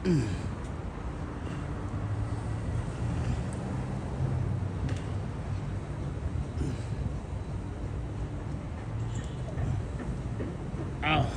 Oh. Oh.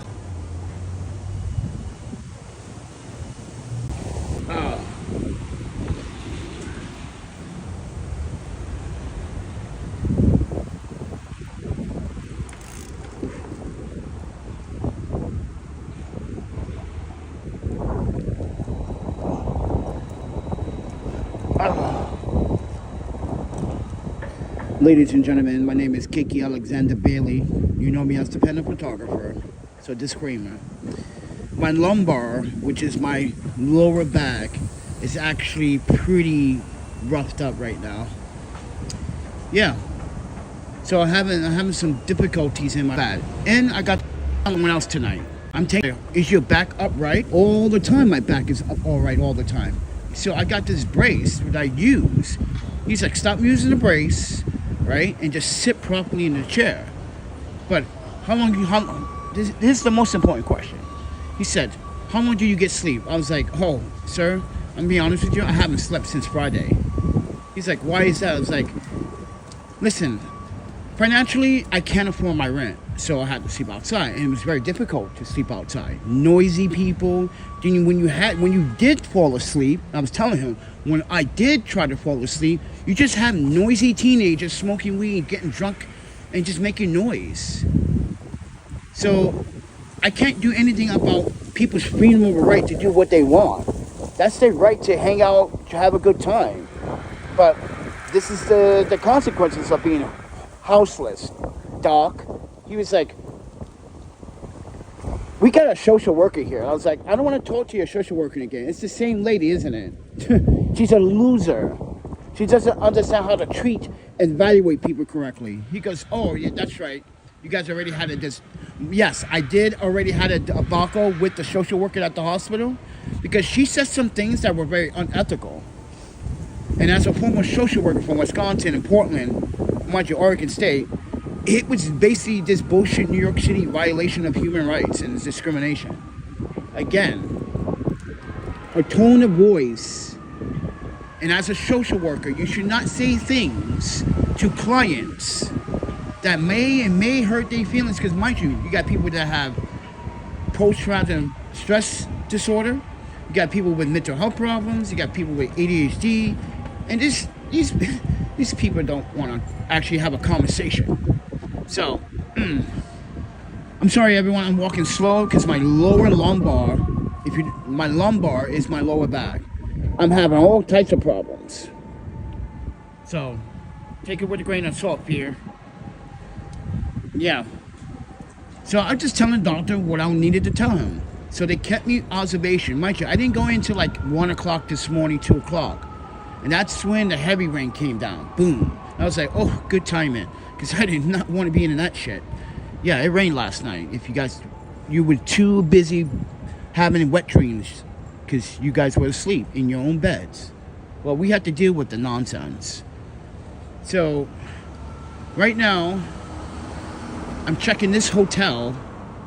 Ladies and gentlemen, my name is Kiki Alexander Bailey. You know me as ThePandaPhotographer. So disclaimer. My lumbar, which is my lower back, is actually pretty roughed up right now. Yeah. So I'm having some difficulties in my back. And I got someone else tonight. I'm taking, is your back upright? All the time my back is up all right all the time. So I got this brace that I use. He's like, stop using the brace, right? And just sit properly in the chair. But this is the most important question. He said, how long do you get sleep? I was like, oh, sir, I'm gonna be honest with you, I haven't slept since Friday. He's like, why is that? I was like, listen, financially, I can't afford my rent, so I had to sleep outside, and it was very difficult to sleep outside. Noisy people. When you did fall asleep, I was telling him, when I did try to fall asleep, you just have noisy teenagers smoking weed, getting drunk, and just making noise. So I can't do anything about people's freedom of right to do what they want. That's their right to hang out, to have a good time. But this is the consequences of being houseless. Doc, he was like, we got a social worker here. I was like, I don't want to talk to your social worker again. It's the same lady, isn't it? She's a loser. She doesn't understand how to treat and evaluate people correctly. He goes, oh, yeah, that's right. You guys already had this. Yes, I did already had a debacle with the social worker at the hospital because she said some things that were very unethical. And as a former social worker from Wisconsin and Portland, mind you, Oregon State, it was basically this bullshit New York City violation of human rights and discrimination. Again, her tone of voice, and as a social worker, you should not say things to clients that may hurt their feelings, because mind you, you got people that have post-traumatic stress disorder, you got people with mental health problems, you got people with ADHD, and these people don't want to actually have a conversation. So, I'm sorry everyone, I'm walking slow because my lower lumbar, my lumbar is my lower back. I'm having all types of problems. So, take it with a grain of salt here. Yeah. So I'm just telling the doctor what I needed to tell him. So they kept me observation. Mind you, I didn't go in until like 1 o'clock this morning, 2 o'clock. And that's when the heavy rain came down. Boom. I was like, oh, good timing. Because I did not want to be in that shit. Yeah, it rained last night. If you were too busy having wet dreams because you guys were asleep in your own beds. Well, we had to deal with the nonsense. So, right now, I'm checking this hotel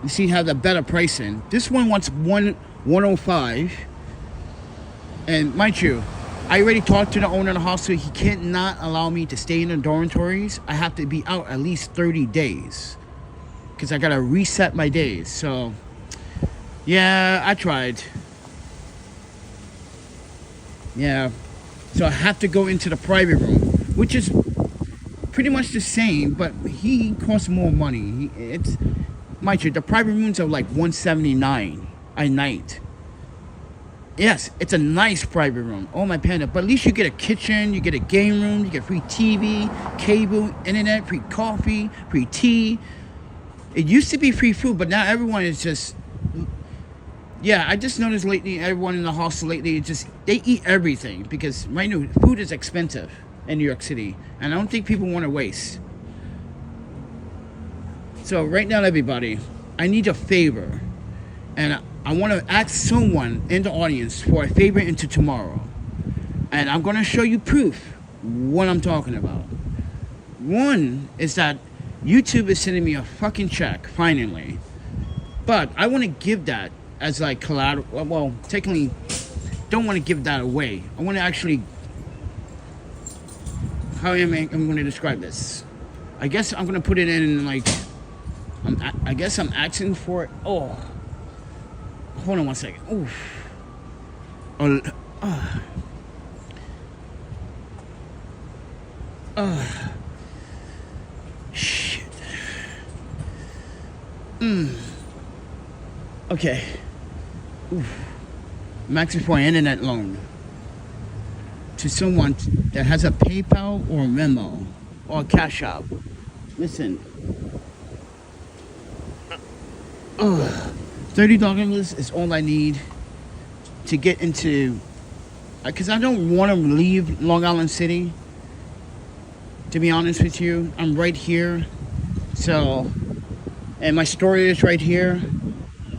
and see how the better pricing. This one wants 105. And mind you, I already talked to the owner of the hospital. He cannot allow me to stay in the dormitories. I have to be out at least 30 days because I gotta reset my days. So yeah, I tried. Yeah, so I have to go into the private room, which is pretty much the same, but he costs more money. It's, mind you, the private rooms are like $179 a night. Yes, it's a nice private room. Oh my panda, but at least you get a kitchen, you get a game room, you get free TV, cable, internet, free coffee, free tea. It used to be free food, but now everyone is just, yeah, I just noticed lately, everyone in the hostel lately, they eat everything because right now food is expensive in New York City, and I don't think people want to waste. So right now, everybody, I need a favor, and I want to ask someone in the audience for a favor into tomorrow, and I'm going to show you proof what I'm talking about. One is that YouTube is sending me a fucking check finally, but I want to give that as like collateral. Well, technically don't want to give that away. I want to actually, how am I going to describe this? I guess I'm going to put it in like, I guess I'm asking for it. Oh, hold on one second. Oof. Shit. Okay. Oof. I'm asking for an internet loan to someone that has a PayPal or a Venmo or a cash app. Listen. $30 is all I need to get into, because I don't want to leave Long Island City, to be honest with you. I'm right here, so, and my story is right here,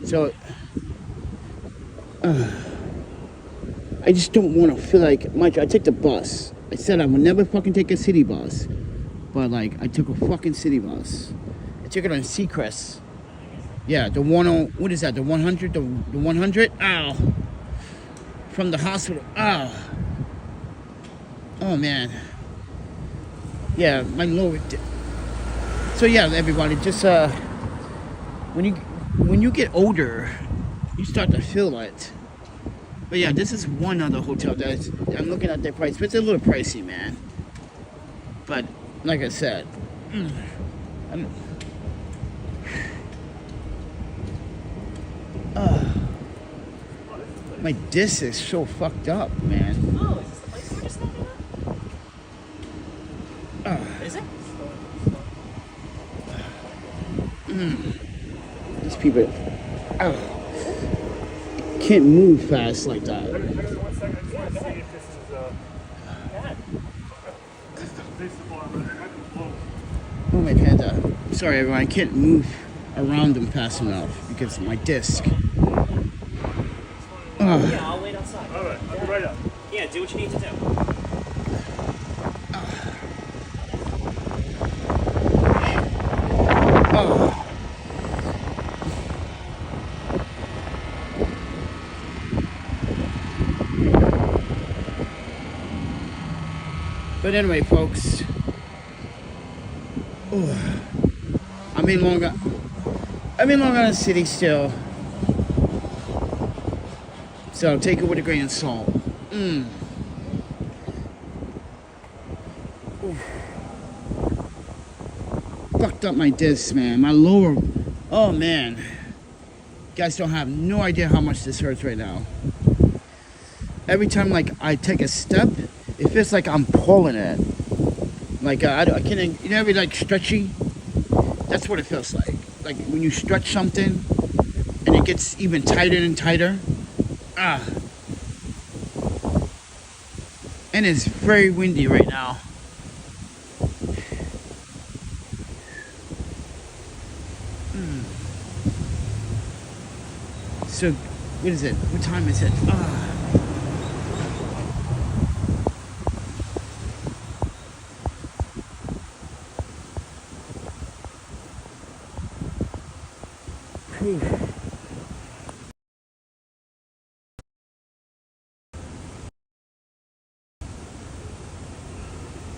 so I just don't want to feel like much. I take the bus. I said I would never fucking take a city bus, but like I took a fucking city bus. I took it on Seacrest. Yeah, the one on, what is that? The 100? The 100? Ow. From the hospital. Ow. Oh man. Yeah, my lower. So yeah, everybody, just when you get older, you start to feel it. But yeah, this is one other hotel that I'm looking at their price, but it's a little pricey, man. But like I said, my disc is so fucked up, man. Oh, is this the place we're just standing at? Is it? These people can't move fast like that. One second, I just want to see if this is visible. It might be close. Oh my panda. Sorry everyone, I can't move around them fast enough because of my disc. Yeah, I'll wait outside. All right, I'll be right up. Yeah, do what you need to do. But anyway, folks, I'm in Long Island City still, so take it with a grain of salt. Fucked up my discs, man. My lower, oh man, you guys don't have no idea how much this hurts right now. Every time like I take a step, it feels like I'm pulling it. Like I can't, you know, every like stretchy. That's what it feels like. Like when you stretch something, and it gets even tighter and tighter. And it's very windy right now. So, what is it? What time is it?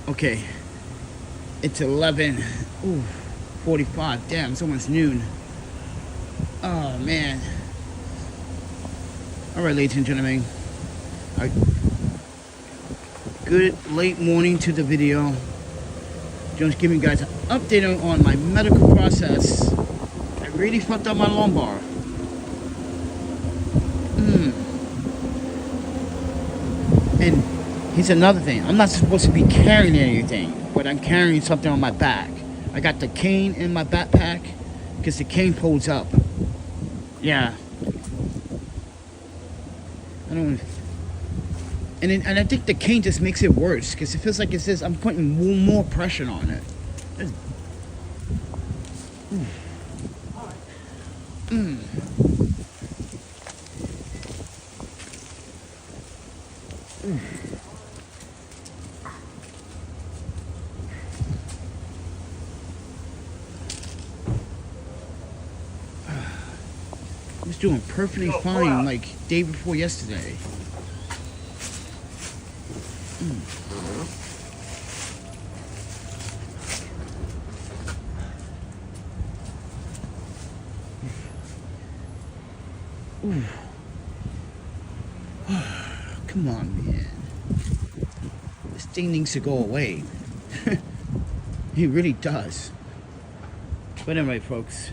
Okay, it's 11:45. Damn, it's almost noon. Oh man. All right, ladies and gentlemen. Good late morning to the video. Just giving you guys an update on my medical process. I really fucked up my lumbar. And here's another thing. I'm not supposed to be carrying anything, but I'm carrying something on my back. I got the cane in my backpack because the cane pulls up. Yeah. I don't. And I think the cane just makes it worse because it feels like it says I'm putting more pressure on it. I was doing perfectly fine like day before yesterday. Ooh. Come on, man. This thing needs to go away. It really does. But anyway, folks.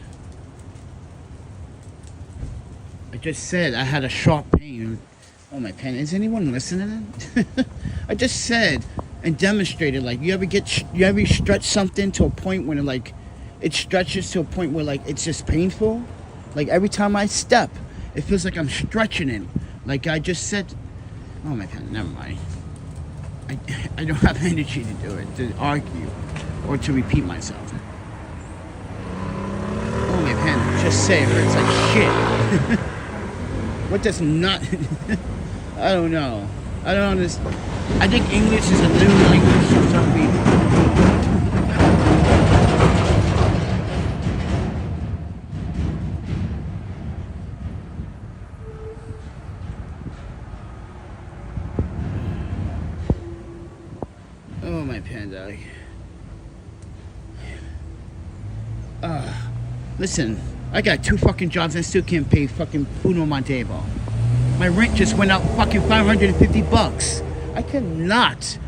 I just said I had a sharp pain. Oh, my pen. Is anyone listening? I just said and demonstrated, like, you ever stretch something to a point when it stretches to a point where it's just painful? Like every time I step, it feels like I'm stretching it. Like I just said, oh my God, never mind. I don't have energy to do it, to argue or to repeat myself. Oh my pen, just say it hurts like shit. What does not? I don't know. I don't understand. I think English is a new language for some people. Oh my panda. Listen, I got 2 fucking jobs and I still can't pay fucking food on my table. My rent just went up fucking $550. I cannot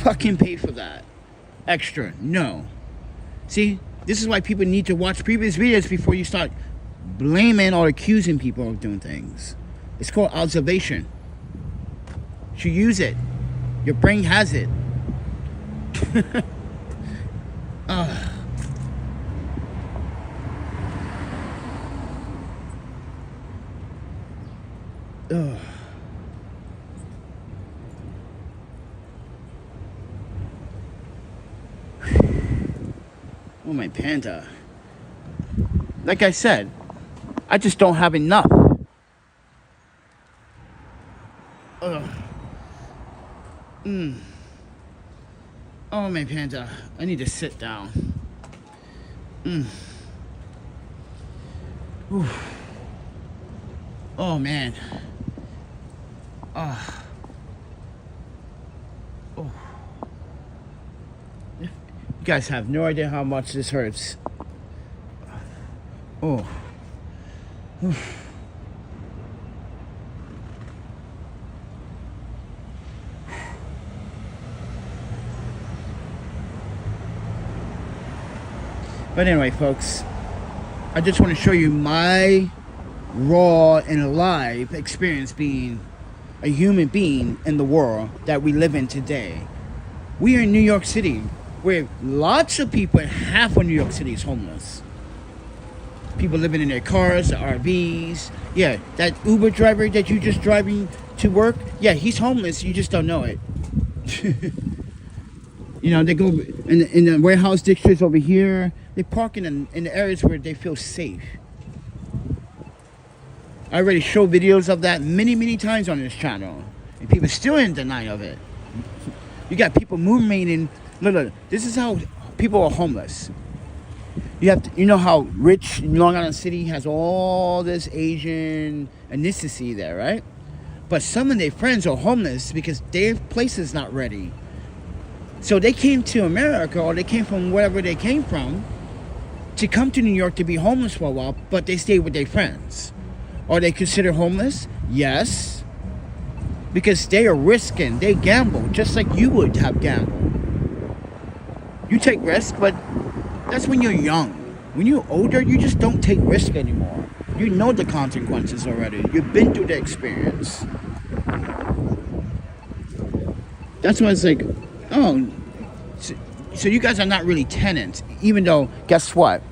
fucking pay for that. Extra. No. See, this is why people need to watch previous videos before you start blaming or accusing people of doing things. It's called observation. You should use it. Your brain has it. Ugh. Oh, my panda. Like I said, I just don't have enough. Ugh. Oh, my panda. I need to sit down. Oh, man. Oh. You guys have no idea how much this hurts. Oh. But anyway, folks, I just want to show you my raw and alive experience being a human being in the world that we live in today. We are in New York City, where lots of people, half of New York City is homeless. People living in their cars, the RVs. Yeah, that Uber driver that you just driving to work, yeah, he's homeless, you just don't know it. You know, they go in the warehouse districts over here. They park in the areas where they feel safe. I already showed videos of that many times on this channel, and people still in denial of it. You got people mermaiding. Look, this is how people are homeless. You know how rich Long Island City has all this Asian ethnicity there, right? But some of their friends are homeless because their place is not ready. So they came to America, or they came from wherever they came from, to come to New York to be homeless for a while, but they stay with their friends. Are they considered homeless? Yes. Because they are risking, they gamble, just like you would have gambled. You take risks, but that's when you're young. When you're older, you just don't take risk anymore. You know the consequences already. You've been through the experience. That's why it's like, oh, so you guys are not really tenants, even though, guess what?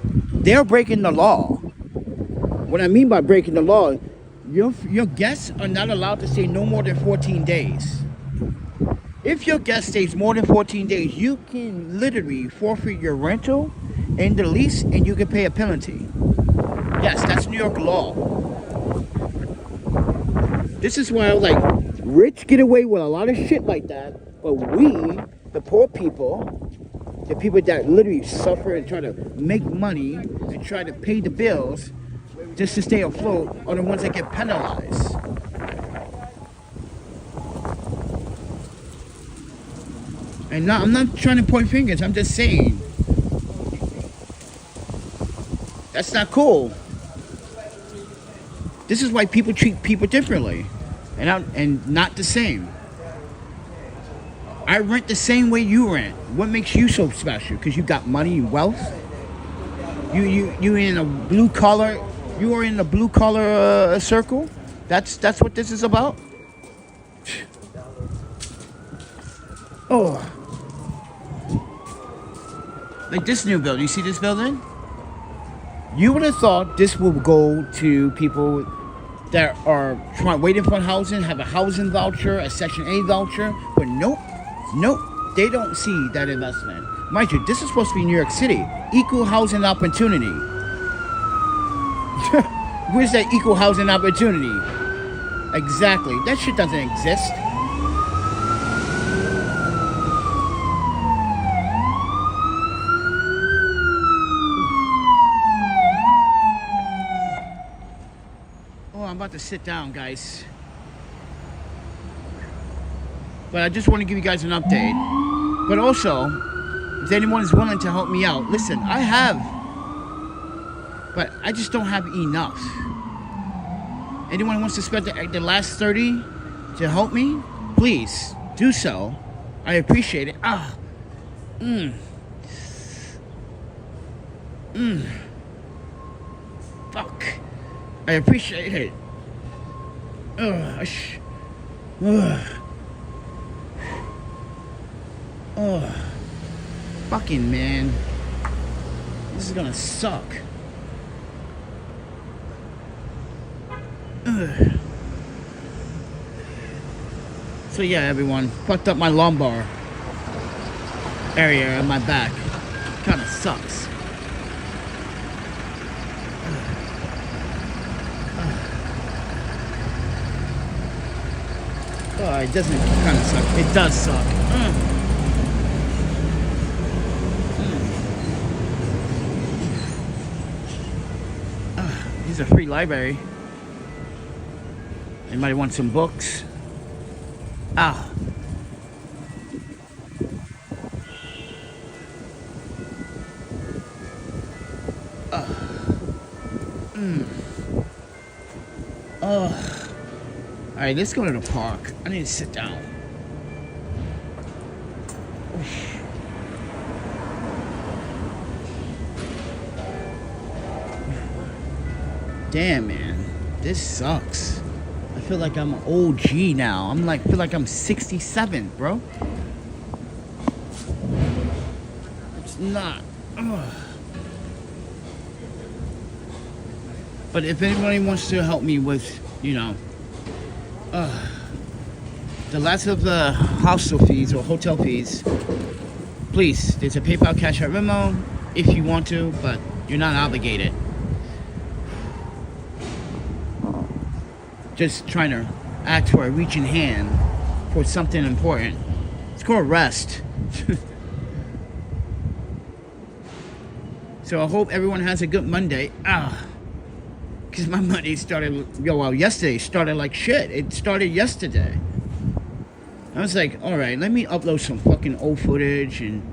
They're breaking the law. What I mean by breaking the law, your guests are not allowed to stay no more than 14 days. If your guest stays more than 14 days, you can literally forfeit your rental and the lease, and you can pay a penalty. Yes, that's New York law. This is why, like, rich get away with a lot of shit like that, but we, the poor people, the people that literally suffer and try to make money and try to pay the bills just to stay afloat, are the ones that get penalized. And I'm not trying to point fingers. I'm just saying. That's not cool. This is why people treat people differently. And not the same. I rent the same way you rent. What makes you so special? Because you got money and wealth? You in a blue collar? You are in the blue collar circle? That's what this is about? Oh. Like this new building. You see this building? You would have thought this would go to people that are waiting for housing, have a housing voucher, a Section 8 voucher. But nope. They don't see that investment. Mind you, this is supposed to be New York City. Equal housing opportunity. Where's that equal housing opportunity? Exactly. That shit doesn't exist. Oh, I'm about to sit down, guys. But I just want to give you guys an update. But also, if anyone is willing to help me out, listen, I have. But I just don't have enough. Anyone wants to spend the last 30 to help me? Please, do so. I appreciate it. Fuck. I appreciate it. Fucking man. This is gonna suck. So yeah, everyone, fucked up my lumbar area in my back. Kinda sucks. Oh, it doesn't kinda suck. It does suck. Here's a free library. Anybody want some books? Alright, let's go to the park. I need to sit down. Damn, man. This sucks. I feel like I'm an OG now. Feel like I'm 67, bro. It's not. But if anybody wants to help me with, the last of the hostel fees or hotel fees, please, there's a PayPal, Cash App, Venmo if you want to, but you're not obligated. Just trying to ask for a reaching hand for something important. It's called rest. So I hope everyone has a good Monday. Because my Monday started, yesterday started like shit. It started yesterday. I was like, alright, let me upload some fucking old footage and...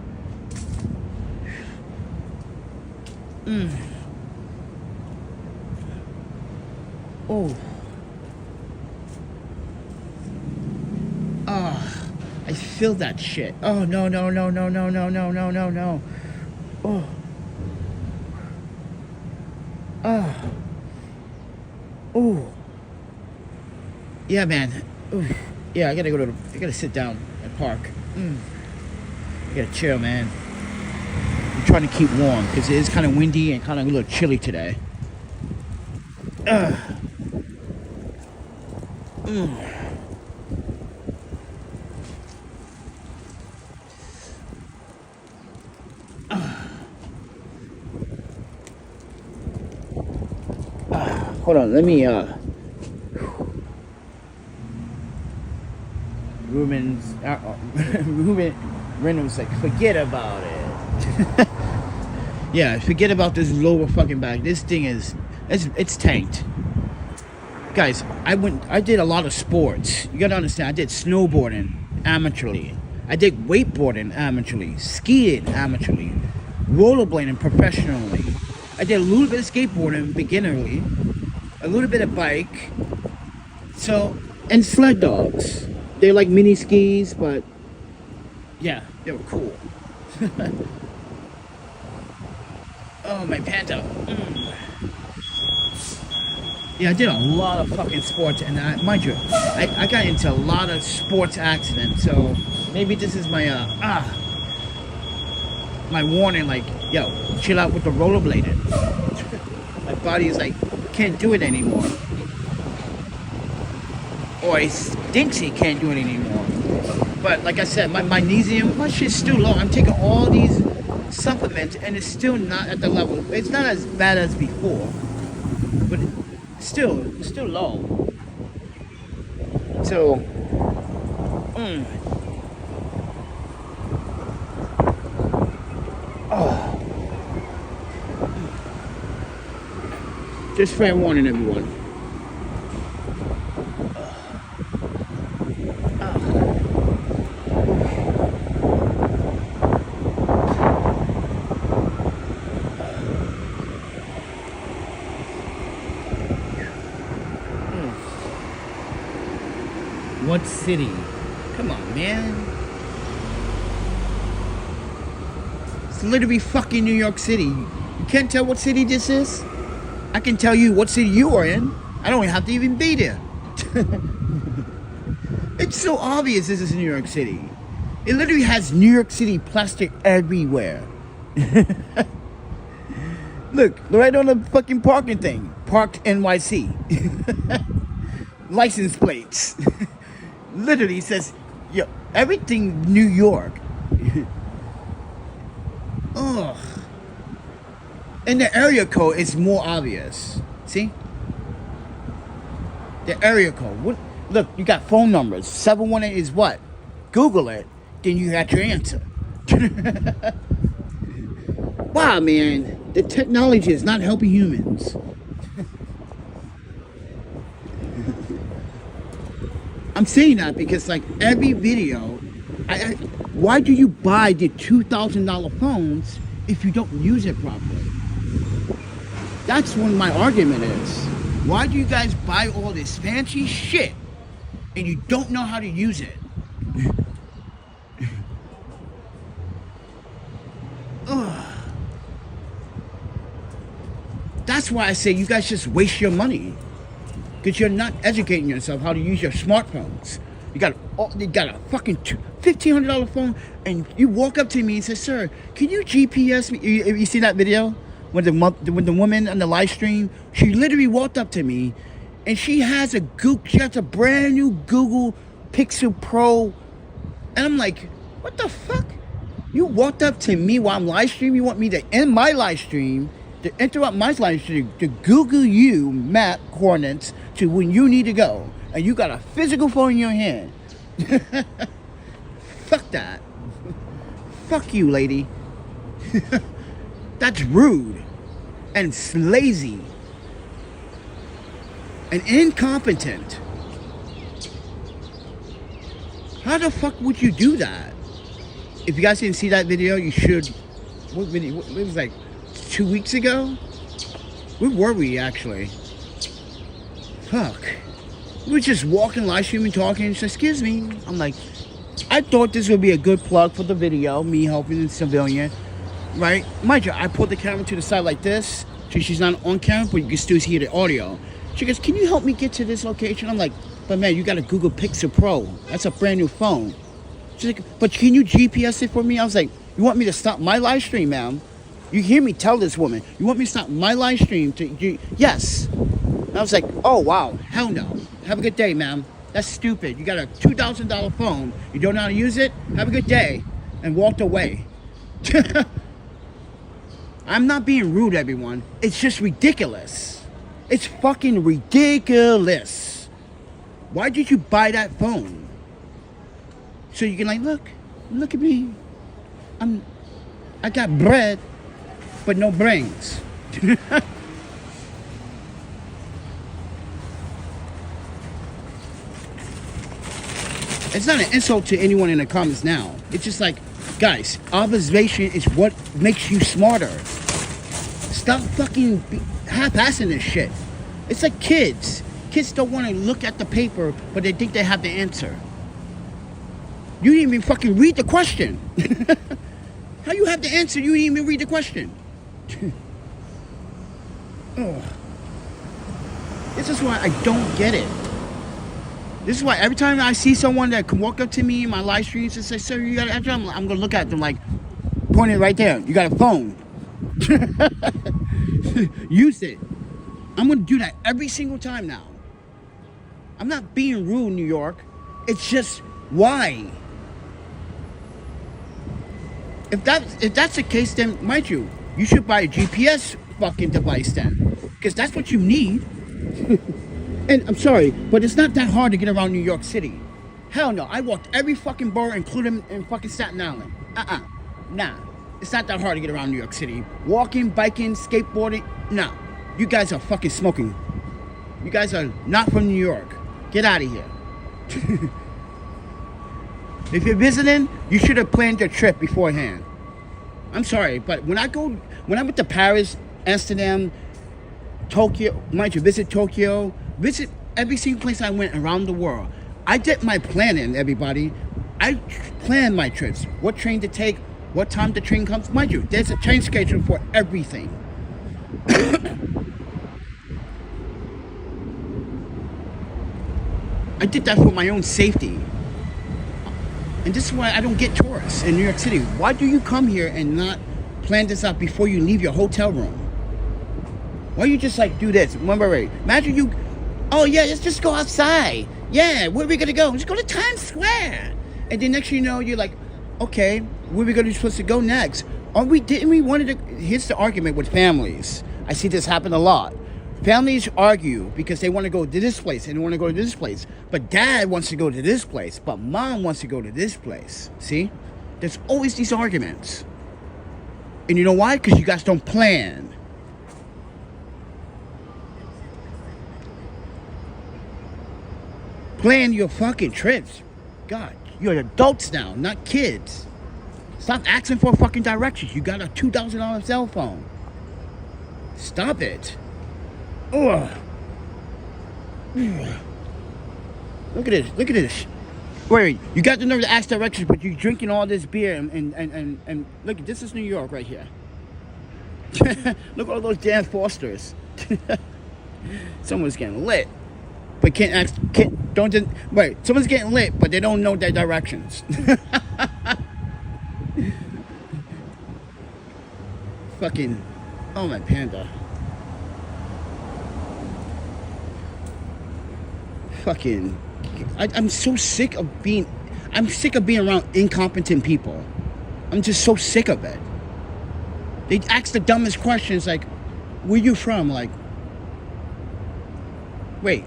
I feel that shit. Oh, no. Yeah, man. Yeah, I gotta sit down at park. I gotta chill, man. I'm trying to keep warm because it is kind of windy and kind of a little chilly today. Hold on, let me Ruben Reynolds like, forget about it. Yeah, forget about this lower fucking back. This thing it's tanked. Guys, I did a lot of sports. You gotta understand, I did snowboarding amateurly. I did wakeboarding amateurly, skiing amateurly, rollerblading professionally. I did a little bit of skateboarding beginnerly, a little bit of bike. So, and sled dogs. They're like mini skis, but yeah, they were cool. Oh, my Panda. Yeah, I did a lot of fucking sports, and mind you, I got into a lot of sports accidents, so maybe this is my, my warning, like, yo, chill out with the rollerblading. My body is like, can't do it anymore. Or it thinks he can't do it anymore. But like I said, my magnesium, my shit's still low. I'm taking all these supplements, and it's still not at the level. It's not as bad as before, but it's still low. So, just fair warning, everyone. What city? Come on, man. It's literally fucking New York City. You can't tell what city this is? I can tell you what city you are in. I don't have to even be there. It's so obvious this is New York City. It literally has New York City plastic everywhere. Look, right on the fucking parking thing. Parked NYC. License plates. Literally says, yo, everything New York. Ugh. And the area code is more obvious. See? The area code. What? Look, you got phone numbers. 718 is what? Google it. Then you got your answer. Wow, man. The technology is not helping humans. I'm saying that because, like, every video, why do you buy the $2,000 phones if you don't use it properly? That's what my argument is. Why do you guys buy all this fancy shit and you don't know how to use it? That's why I say you guys just waste your money. Because you're not educating yourself how to use your smartphones. You got a fucking $1,500 phone, and you walk up to me and say, "Sir, can you GPS me?" You see that video when the woman on the live stream? She literally walked up to me, and she has a brand new Google Pixel Pro, and I'm like, "What the fuck? You walked up to me while I'm live streaming? You want me to end my live stream?" To interrupt my live stream, to Google you map coordinates to when you need to go, and you got a physical phone in your hand. Fuck that. Fuck you, lady. That's rude and lazy and incompetent. How the fuck would you do that? If you guys didn't see that video, you should. What video? It was like 2 weeks ago? Where were we actually? Fuck. We were just walking, live streaming, talking. She said, "Excuse me." I'm like, I thought this would be a good plug for the video, me helping the civilian, right? Mind you, I pulled the camera to the side like this, so she's not on camera, but you can still hear the audio. She goes, "Can you help me get to this location?" I'm like, "But man, you got a Google Pixel Pro. That's a brand new phone." She's like, "But can you GPS it for me?" I was like, "You want me to stop my live stream, ma'am? You hear me tell this woman, you want me to stop my live stream to, yes." And I was like, "Oh, wow, hell no. Have a good day, ma'am. That's stupid. You got a $2,000 phone. You don't know how to use it? Have a good day." And walked away. I'm not being rude, everyone. It's just ridiculous. It's fucking ridiculous. Why did you buy that phone? So you can like, look at me. I got bread, but no brains. It's not an insult to anyone in the comments now. It's just like, guys, observation is what makes you smarter. Stop fucking half-assing this shit. It's like kids. Kids don't want to look at the paper, but they think they have the answer. You didn't even fucking read the question. How you have the answer? You didn't even read the question. Oh. This is why I don't get it. This is why every time I see someone that can walk up to me in my live streams and say, "Sir, you got an answer," I'm going to look at them like, point it right there. You got a phone. Use it. I'm going to do that every single time now. I'm not being rude, New York. It's just, why? If that's the case, then, mind you, you should buy a GPS fucking device then. Because that's what you need. And I'm sorry, but it's not that hard to get around New York City. Hell no, I walked every fucking borough, including in fucking Staten Island. Nah. It's not that hard to get around New York City. Walking, biking, skateboarding, nah. You guys are fucking smoking. You guys are not from New York. Get out of here. If you're visiting, you should have planned your trip beforehand. I'm sorry, but when I went to Paris, Amsterdam, Tokyo, mind you, visit Tokyo, visit every single place I went around the world. I did my planning, everybody. I planned my trips. What train to take, what time the train comes. Mind you, there's a train schedule for everything. I did that for my own safety. And this is why I don't get tourists in New York City. Why do you come here and not plan this out before you leave your hotel room? Why you just like do this? Remember, imagine you, oh yeah, let's just go outside. Yeah, where are we gonna go? Let's go to Times Square. And then next you know, you're like, okay, where are we supposed to go next? Didn't we want to, here's the argument with families. I see this happen a lot. Families argue because they want to go to this place and they want to go to this place. But dad wants to go to this place, but mom wants to go to this place. See? There's always these arguments. And you know why? Because you guys don't plan. Plan your fucking trips. God, you're adults now, not kids. Stop asking for fucking directions. You got a $2,000 cell phone. Stop it. Ugh. Look at this. Look at this. Wait, you got the nerve to ask directions, but you're drinking all this beer and look, this is New York right here. Look at all those Dan Fosters. Someone's getting lit, but someone's getting lit, but they don't know their directions. Fucking, oh my panda. Fucking, I'm so sick of being around incompetent people. I'm just so sick of it. They ask the dumbest questions like, where you from? Like, wait,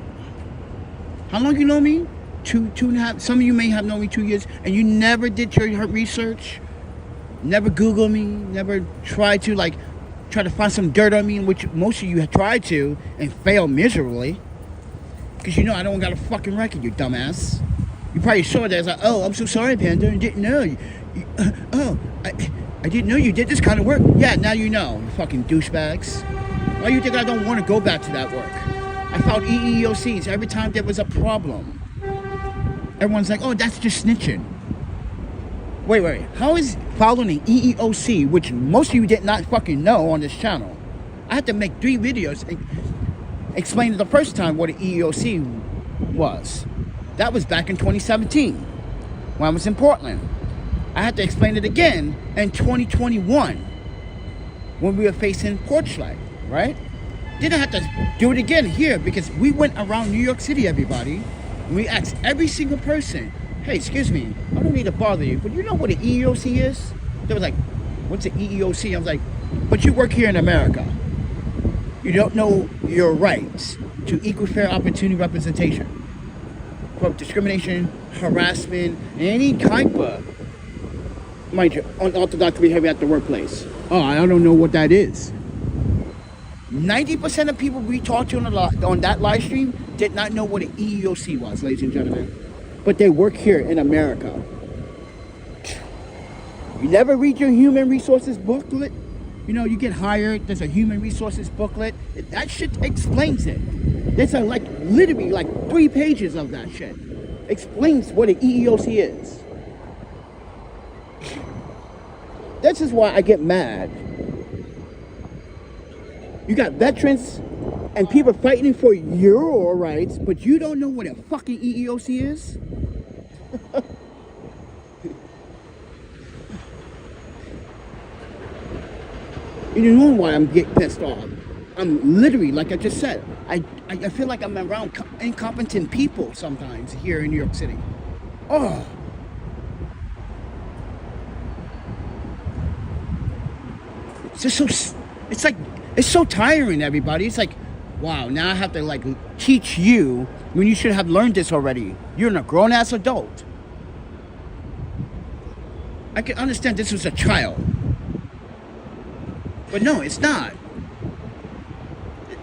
how long you know me? Two and a half, some of you may have known me 2 years, and you never did your research, never Google me, never tried to try to find some dirt on me, which most of you have tried to and failed miserably. Because you know I don't got a fucking record, you dumbass. You probably saw that as like, oh, I'm so sorry, Panda, I didn't know. I didn't know you did this kind of work. Yeah, now you know, you fucking douchebags. Why do you think I don't want to go back to that work? I filed EEOCs every time there was a problem. Everyone's like, oh, that's just snitching. Wait. How is following an EEOC, which most of you did not fucking know on this channel? I had to make 3 videos explaining the first time what an EEOC was. That was back in 2017 when I was in Portland. I had to explain it again in 2021 when we were facing porch light, right? Then I had to do it again here because we went around New York City, everybody, and we asked every single person, hey, excuse me, I don't need to bother you, but you know what an EEOC is? They was like, what's an EEOC? I was like, but you work here in America. You don't know your rights to equal fair opportunity representation. From discrimination, harassment, any type of, mind you, unorthodox behavior at the workplace. Oh, I don't know what that is. 90% of people we talked to on that live stream did not know what an EEOC was, ladies and gentlemen. but they work here in America. You never read your human resources booklet? You know, you get hired, there's a human resources booklet. That shit explains it. There's like literally like 3 pages of that shit. Explains what an EEOC is. This is why I get mad. You got veterans and people fighting for your rights, but you don't know what a fucking EEOC is? You know why I'm getting pissed off? I'm literally, like I just said, I feel like I'm around incompetent people sometimes here in New York City. Oh. It's just so, it's like, it's so tiring, everybody. It's like, wow, now I have to like teach you when you should have learned this already. You're a grown-ass adult. I can understand this was a child. But no, it's not.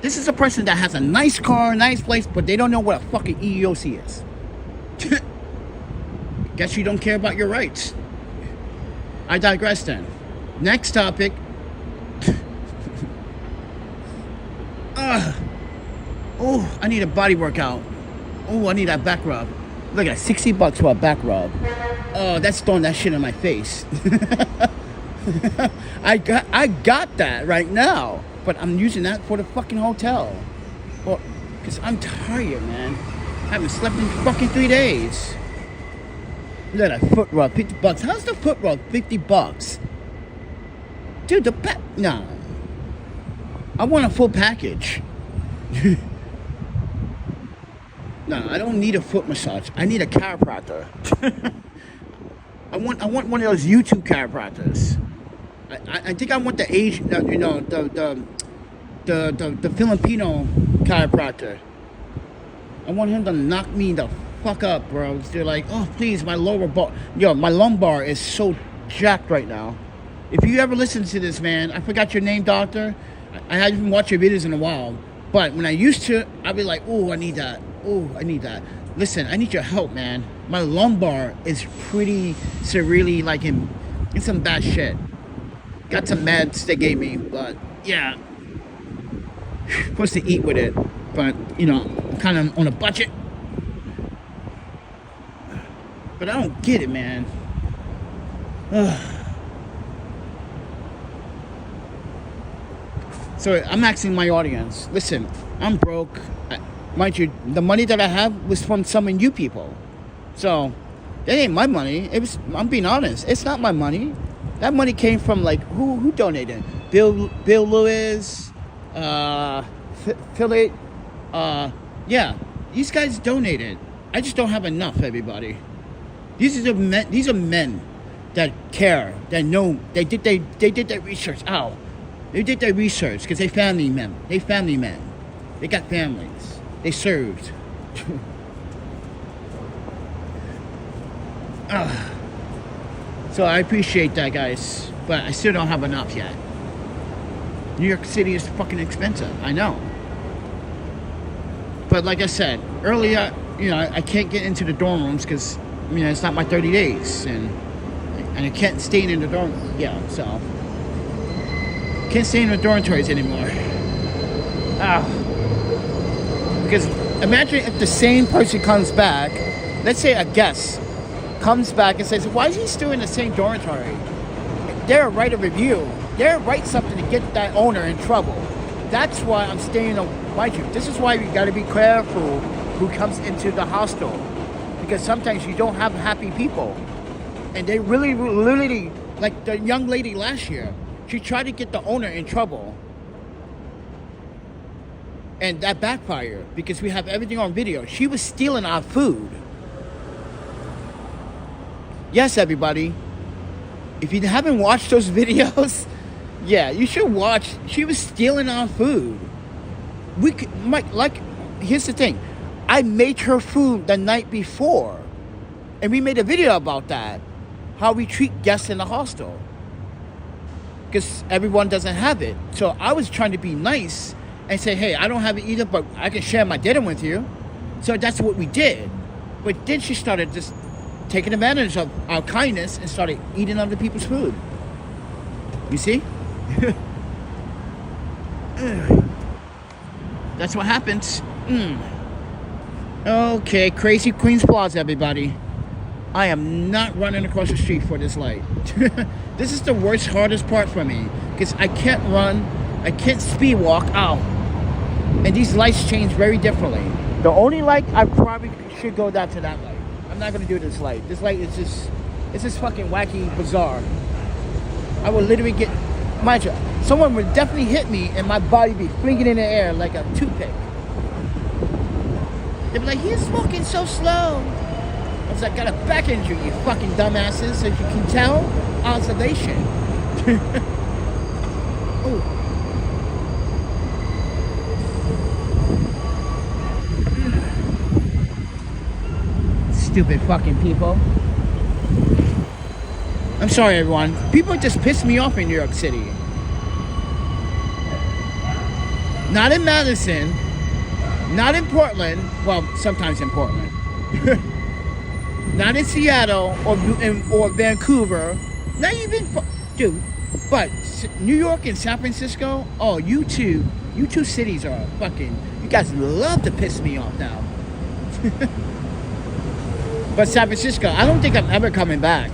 This is a person that has a nice car, nice place, but they don't know what a fucking EEOC is. Guess you don't care about your rights. I digress then. Next topic. Oh, I need a body workout. Oh, I need that back rub. Look at that, $60 for a back rub. Oh, that's throwing that shit in my face. I got that right now, but I'm using that for the fucking hotel. Well, because I'm tired, man. I haven't slept in fucking 3 days. Look at that foot rub, $50. How's the foot rub $50? Dude, nah. I want a full package. No, I don't need a foot massage. I need a chiropractor. I want one of those YouTube chiropractors. I think I want the Asian, you know, the Filipino chiropractor. I want him to knock me the fuck up, bro. They're like, oh, please, my lower bar, yo, my lumbar is so jacked right now. If you ever listen to this, man, I forgot your name, doctor. I haven't watched your videos in a while, but when I used to, I'd be like, oh, I need that. Oh, I need that. Listen, I need your help, man. My lumbar is pretty severely like in some bad shit. Got some meds they gave me, but yeah, supposed to eat with it, but you know, I'm kind of on a budget. But I don't get it, man. So I'm asking my audience, listen, I'm broke. Mind you, the money that I have was from some of you people. So that ain't my money. I'm being honest. It's not my money. That money came from like who donated? Bill Lewis, Philip. Yeah, these guys donated. I just don't have enough, everybody. These are men that care, that know. They did their research. Ow. They did their research because they family men. They got families. They served. So I appreciate that, guys, but I still don't have enough yet. New York City is fucking expensive. I know. But like I said earlier, you know, I can't get into the dorm rooms because, you know, it's not my 30 days, and I can't stay in the dorm. Yeah, so can't stay in the dormitories anymore. Because imagine if the same person comes back, let's say a guest comes back and says, why is he still in the same dormitory? They'll write a review. They'll write something to get that owner in trouble. That's why I'm staying mind you. This is why you got to be careful who comes into the hostel, because sometimes you don't have happy people, and they really, literally, like the young lady last year, she tried to get the owner in trouble, and that backfired because we have everything on video. She was stealing our food. Yes, everybody, if you haven't watched those videos, yeah, you should watch. She was stealing our food. Here's the thing. I made her food the night before, and we made a video about that, how we treat guests in the hostel, because everyone doesn't have it. So I was trying to be nice and say, hey, I don't have it either, but I can share my dinner with you. So that's what we did. But then she started just taking advantage of our kindness and started eating other people's food. You see? That's what happens. Okay, Crazy Queens Plaza, everybody. I am not running across the street for this light. This is the worst, hardest part for me. Because I can't run, I can't speed walk out. And these lights change very differently. The only light, I probably should go down to that light. I'm not going to do this light. This light is just, it's just fucking wacky, bizarre. I will literally get, mind you, someone would definitely hit me and my body be flinging in the air like a toothpick. They'd be like, he's smoking so slow. I was like, got a back injury, you fucking dumbasses. So you can tell, observation. Oh. Stupid fucking people. I'm sorry, everyone. People just piss me off in New York City. Not in Madison. Not in Portland. Well, sometimes in Portland. Not in Seattle or Vancouver. Not even, dude. But New York and San Francisco. Oh, you two cities are fucking. You guys love to piss me off now. But San Francisco, I don't think I'm ever coming back.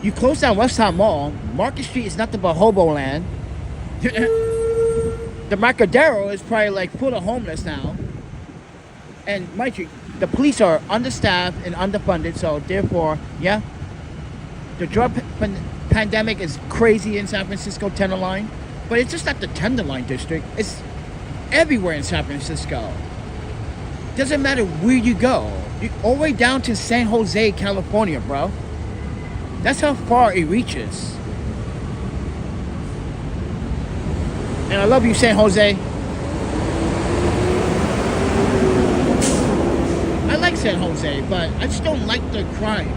You close down West Town Mall. Market Street is nothing but hobo land. The Macadero is probably like full of homeless now. And mind you, the police are understaffed and underfunded, so therefore, yeah. The drug pandemic is crazy in San Francisco, Tenderloin. But it's just not the Tenderloin district. It's everywhere in San Francisco. Doesn't matter where you go. All the way down to San Jose, California, bro. That's how far it reaches. And I love you, San Jose. I like San Jose, but I just don't like the crime.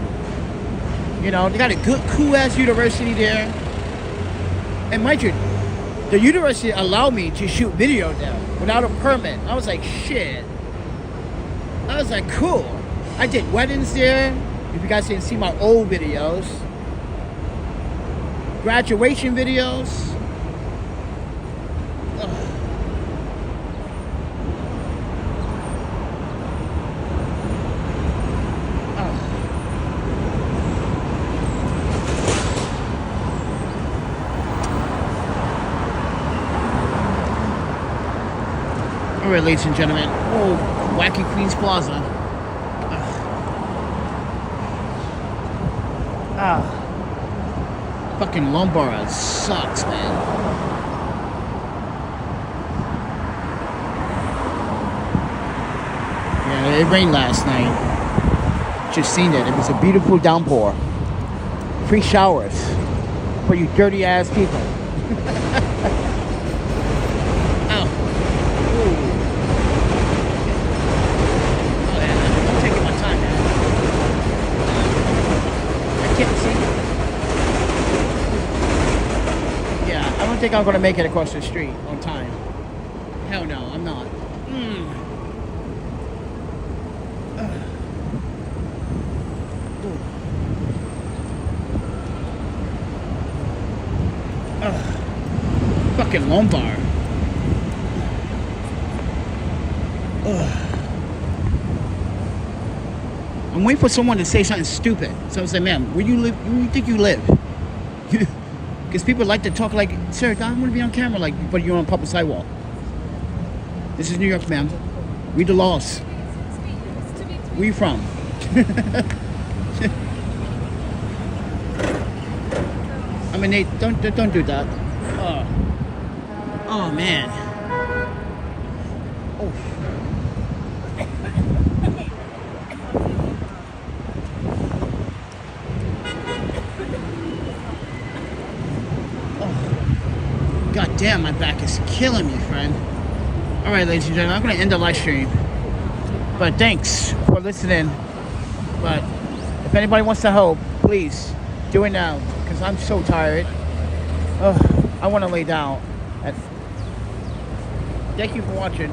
You know, they got a good, cool-ass university there. And mind you, the university allowed me to shoot video there without a permit. I was like, shit. I was like, cool. I did weddings there. If you guys didn't see my old videos. Graduation videos. Ugh. All right, ladies and gentlemen. Oh, wacky Queens Plaza. Fucking Lombard sucks, man. Yeah, it rained last night. Just seen it. It was a beautiful downpour. Free showers for you dirty ass people. I don't think I'm going to make it across the street on time. Hell no, I'm not. Fucking Lombard. I'm waiting for someone to say something stupid. So I was like, man, where do you live? Where do you think you live? Because people like to talk like, sir, I don't want to be on camera like, but you're on a public sidewalk. This is New York, ma'am. Read the laws. Where you from? I mean, Nate, don't do that. Oh man. Oh. God damn, my back is killing me, friend. Alright, ladies and gentlemen, I'm going to end the live stream. But thanks for listening. But if anybody wants to help, please do it now. Because I'm so tired. I want to lay down. Thank you for watching.